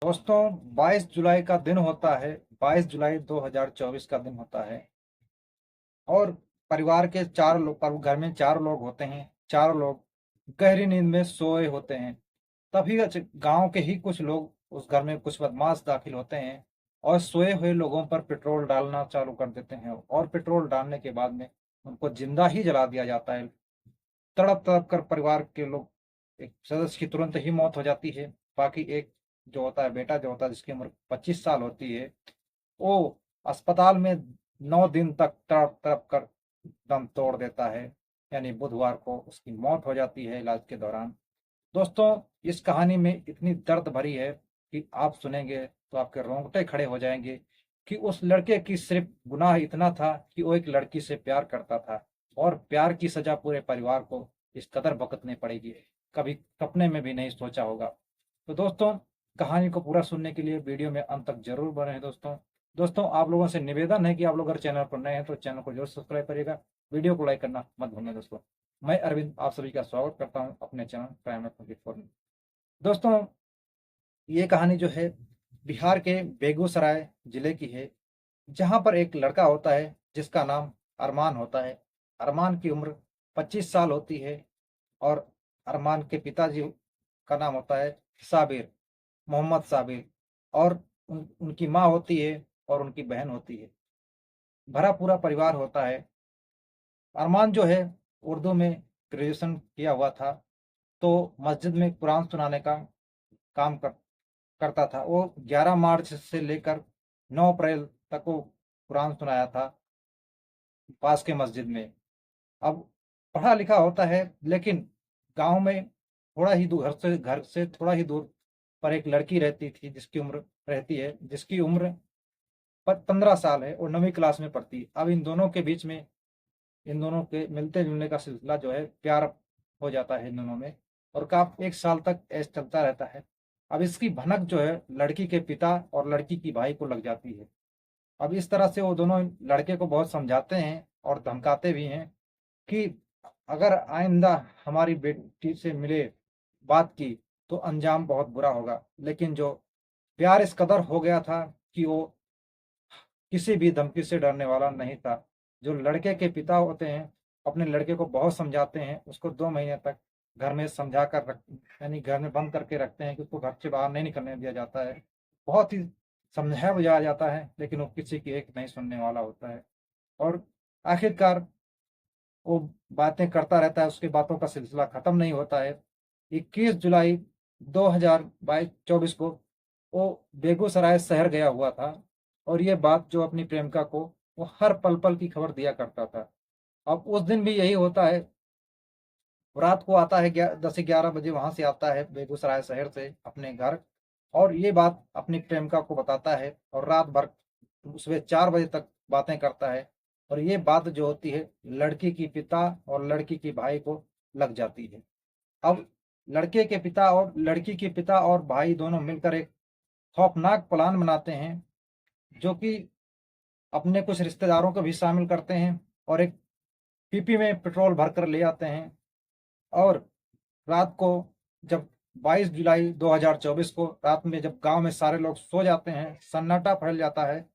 दोस्तों 22 जुलाई का दिन होता है। 22 जुलाई 2024 का दिन होता है और परिवार के चार लोग घर में चार लोग होते हैं। चारों लोग गहरी नींद में सोए होते हैं। तभी गांव के ही कुछ लोग उस घर में कुछ बदमाश दाखिल होते हैं और सोए हुए लोगों पर पेट्रोल डालना चालू कर देते हैं और पेट्रोल डालने के बाद में उनको जिंदा ही जला दिया जाता है। तड़प तड़प कर परिवार के लोग, एक सदस्य की तुरंत ही मौत हो जाती है। बाकी एक जो होता है, बेटा जो होता है, जिसकी उम्र 25 साल होती है, वो अस्पताल में 9 दिन तक तड़प तड़प कर दम तोड़ देता है। यानी बुधवार को उसकी मौत हो जाती है इलाज के दौरान। दोस्तों, इस कहानी में इतनी दर्द भरी है कि आप सुनेंगे तो आपके रोंगटे खड़े हो जाएंगे कि उस लड़के की सिर्फ गुनाह इतना था कि वो एक लड़की से प्यार करता था और प्यार की सजा पूरे परिवार को इस कदर भुगतनी पड़ेगी, कभी सपने में भी नहीं सोचा होगा। तो दोस्तों, कहानी को पूरा सुनने के लिए वीडियो में अंत तक जरूर बने हैं। दोस्तों दोस्तों आप लोगों से निवेदन है कि आप लोग अगर चैनल पर नए हैं तो चैनल को जरूर सब्सक्राइब करिएगा, वीडियो को लाइक करना मत भूलना। दोस्तों, मैं अरविंद आप सभी का स्वागत करता हूं अपने चैनल क्राइम 24 में। दोस्तों, ये कहानी जो है बिहार के बेगूसराय जिले की है, जहां पर एक लड़का होता है जिसका नाम अरमान होता है। अरमान की उम्र 25 साल होती है और अरमान के पिताजी का नाम होता है साबिर, मोहम्मद साबिर। और उनकी माँ होती है और उनकी बहन होती है। भरा पूरा परिवार होता है। अरमान जो है उर्दू में ग्रेजुएशन किया हुआ था, तो मस्जिद में कुरान सुनाने का काम करता था। वो 11 मार्च से लेकर 9 अप्रैल तक वो कुरान सुनाया था पास के मस्जिद में। अब पढ़ा लिखा होता है, लेकिन गांव में थोड़ा ही दूर, घर से थोड़ा ही दूर पर एक लड़की रहती थी जिसकी उम्र 15 साल है और 9वीं क्लास में पढ़ती है। अब इन दोनों के मिलते जुलने का सिलसिला जो है, प्यार हो जाता है इन दोनों में और काफी 1 साल तक ऐसे चलता रहता है। अब इसकी भनक जो है लड़की के पिता और लड़की की भाई को लग जाती है। अब इस तरह से वो दोनों लड़के को बहुत समझाते हैं और धमकाते भी हैं कि अगर आइंदा हमारी बेटी से मिले बात की तो अंजाम बहुत बुरा होगा। लेकिन जो प्यार इस कदर हो गया था कि वो किसी भी धमकी से डरने वाला नहीं था। जो लड़के के पिता होते हैं अपने लड़के को बहुत समझाते हैं, उसको 2 महीने तक घर में समझा कर रख, यानी घर में बंद करके रखते हैं कि उसको घर से बाहर नहीं निकलने दिया जाता है। बहुत ही समझाया बुझाया जाता है, लेकिन वो किसी की एक नहीं सुनने वाला होता है। और आखिरकार वो बातें करता रहता है, उसकी बातों का सिलसिला खत्म नहीं होता है। 21 जुलाई 2024 को वो बेगूसराय शहर गया हुआ था और ये बात जो अपनी प्रेमिका को वो हर पल पल की खबर दिया करता था। अब उस दिन भी यही होता है। रात को आता है 10 से 11 बजे, वहां से आता है बेगूसराय शहर से अपने घर और ये बात अपनी प्रेमिका को बताता है और रात भर सुबह 4 बजे तक बातें करता है। और ये बात जो होती है लड़की की पिता और लड़की की भाई को लग जाती है। अब लड़के के पिता और लड़की के पिता और भाई दोनों मिलकर एक खौफनाक प्लान बनाते हैं, जो कि अपने कुछ रिश्तेदारों को भी शामिल करते हैं और एक पीपी में पेट्रोल भरकर ले आते हैं। और रात को जब 22 जुलाई 2024 को रात में जब गांव में सारे लोग सो जाते हैं, सन्नाटा फैल जाता है,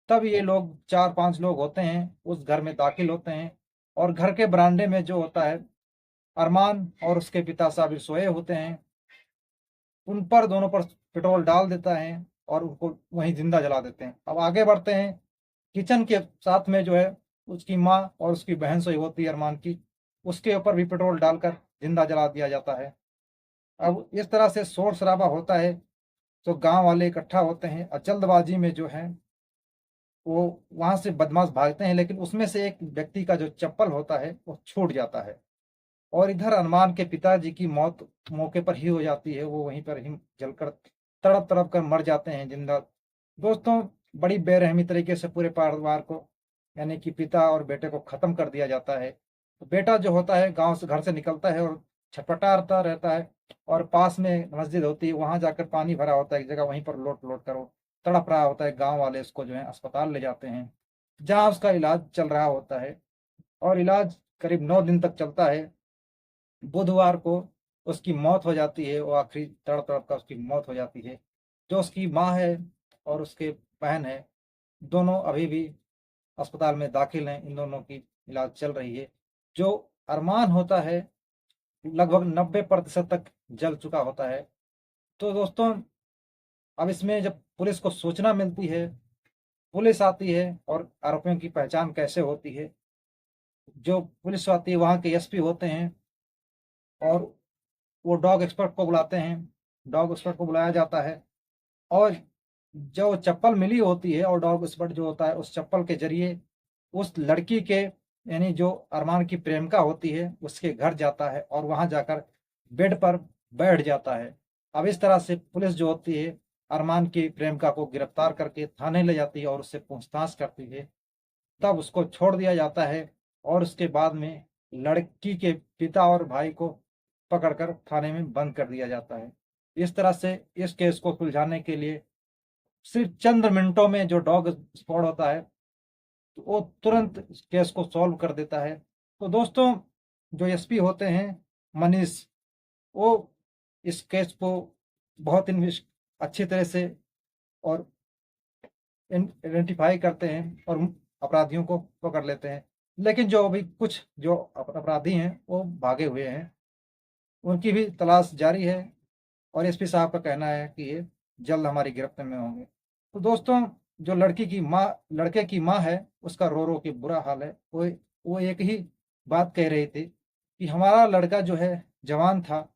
तब ये लोग 4-5 लोग होते हैं उस घर में दाखिल होते हैं और घर के बरामदे में जो होता है अरमान और उसके पिता साबिर सोए होते हैं, उन पर दोनों पर पेट्रोल डाल देता है और उनको वहीं जिंदा जला देते हैं। अब आगे बढ़ते हैं। किचन के साथ में जो है उसकी माँ और उसकी बहन सोई होती है अरमान की, उसके ऊपर भी पेट्रोल डालकर जिंदा जला दिया जाता है। अब इस तरह से शोर शराबा होता है तो गांव वाले इकट्ठा होते हैं और जल्दबाजी में जो है वो वहां से बदमाश भागते हैं, लेकिन उसमें से एक व्यक्ति का जो चप्पल होता है वो छूट जाता है और इधर अरमान के पिताजी की मौत मौके पर ही हो जाती है। वो वहीं पर ही जलकर तड़प तड़प कर मर जाते हैं जिंदा। दोस्तों, बड़ी बेरहमी तरीके से पूरे परिवार को, यानी कि पिता और बेटे को खत्म कर दिया जाता है। तो बेटा जो होता है गांव से, घर से निकलता है और छटपटाता रहता है और पास में मस्जिद होती है, वहां जाकर पानी भरा होता है एक जगह, वहीं पर लोट लोट कर वो तड़प रहा होता है। गांव वाले उसको जो है अस्पताल ले जाते हैं, जहां उसका इलाज चल रहा होता है और इलाज करीब 9 दिन तक चलता है। बुधवार को उसकी मौत हो जाती है, वो आखिरी तड़प तड़प का उसकी मौत हो जाती है। जो उसकी माँ है और उसके बहन है, दोनों अभी भी अस्पताल में दाखिल हैं। इन दोनों की इलाज चल रही है। जो अरमान होता है लगभग 90% तक जल चुका होता है। तो दोस्तों, अब इसमें जब पुलिस को सूचना मिलती है, पुलिस आती है और आरोपियों की पहचान कैसे होती है, जो पुलिस आती है वहाँ के एसपी होते हैं और वो डॉग एक्सपर्ट को बुलाते हैं। डॉग एक्सपर्ट को बुलाया जाता है और जो चप्पल मिली होती है और डॉग एक्सपर्ट जो होता है उस चप्पल के जरिए उस लड़की के, यानी जो अरमान की प्रेमिका होती है, उसके घर जाता है और वहां जाकर बेड पर बैठ जाता है। अब इस तरह से पुलिस जो होती है अरमान की प्रेमिका को गिरफ्तार करके थाने ले जाती है और उससे पूछताछ करती है। तब उसको छोड़ दिया जाता है और उसके बाद में लड़की के पिता और भाई को पकड़कर थाने में बंद कर दिया जाता है। इस तरह से इस केस को सुलझाने के लिए सिर्फ चंद मिनटों में जो डॉग स्क्वाड होता है तो वो तुरंत इस केस को सॉल्व कर देता है। तो दोस्तों, जो एसपी होते हैं मनीष, वो इस केस को बहुत अच्छी तरह से और आइडेंटिफाई करते हैं और अपराधियों को पकड़ लेते हैं। लेकिन जो अभी कुछ जो अपराधी हैं वो भागे हुए हैं, उनकी भी तलाश जारी है और एसपी साहब का कहना है कि ये जल्द हमारी गिरफ्त में होंगे। तो दोस्तों, जो लड़के की माँ है, उसका रो रो के बुरा हाल है। वो एक ही बात कह रही थी कि हमारा लड़का जो है जवान था,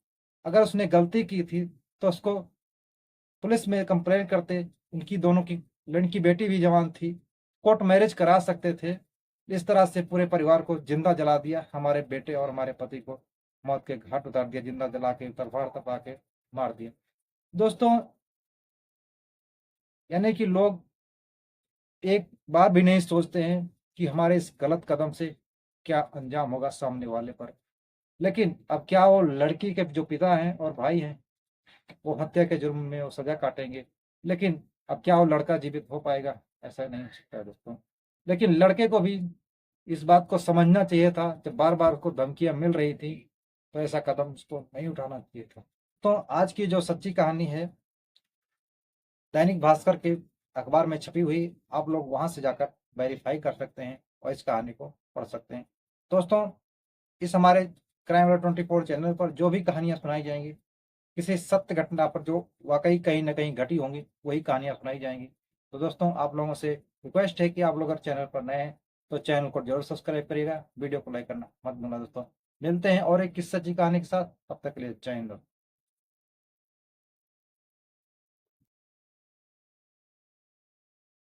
अगर उसने गलती की थी तो उसको पुलिस में कंप्लेंट करते। उनकी दोनों की लड़की बेटी भी जवान थी, कोर्ट मैरिज करा सकते थे। इस तरह से पूरे परिवार को जिंदा जला दिया, हमारे बेटे और हमारे पति को मौत के घाट उतार दिया, जिंदा जला के तलवार तपा के मार दिया। दोस्तों, यानी कि लोग एक बार भी नहीं सोचते हैं कि हमारे इस गलत कदम से क्या अंजाम होगा सामने वाले पर। लेकिन अब क्या वो लड़की के जो पिता हैं और भाई हैं वो हत्या के जुर्म में वो सजा काटेंगे, लेकिन अब क्या वो लड़का जीवित हो पाएगा? ऐसा नहीं हो सकता है दोस्तों। लेकिन लड़के को भी इस बात को समझना चाहिए था, जब बार बार उसको धमकियां मिल रही थी तो ऐसा कदम उसको नहीं उठाना चाहिए था। तो आज की जो सच्ची कहानी है दैनिक भास्कर के अखबार में छपी हुई, आप लोग वहां से जाकर वेरीफाई कर सकते हैं और इस कहानी को पढ़ सकते हैं। दोस्तों, इस हमारे क्राइम 24 चैनल पर जो भी कहानियां सुनाई जाएंगी किसी सत्य घटना पर जो वाकई कहीं ना कहीं घटी होंगी वही कहानियां सुनाई जाएंगी। तो दोस्तों, आप लोगों से रिक्वेस्ट है कि आप लोग अगर चैनल पर नए हैं तो चैनल को जरूर सब्सक्राइब करिएगा, वीडियो को लाइक करना मत भूलना। दोस्तों, मिलते हैं और एक किस सच्ची कहानी के साथ, तब तक के लिए जय हिंद।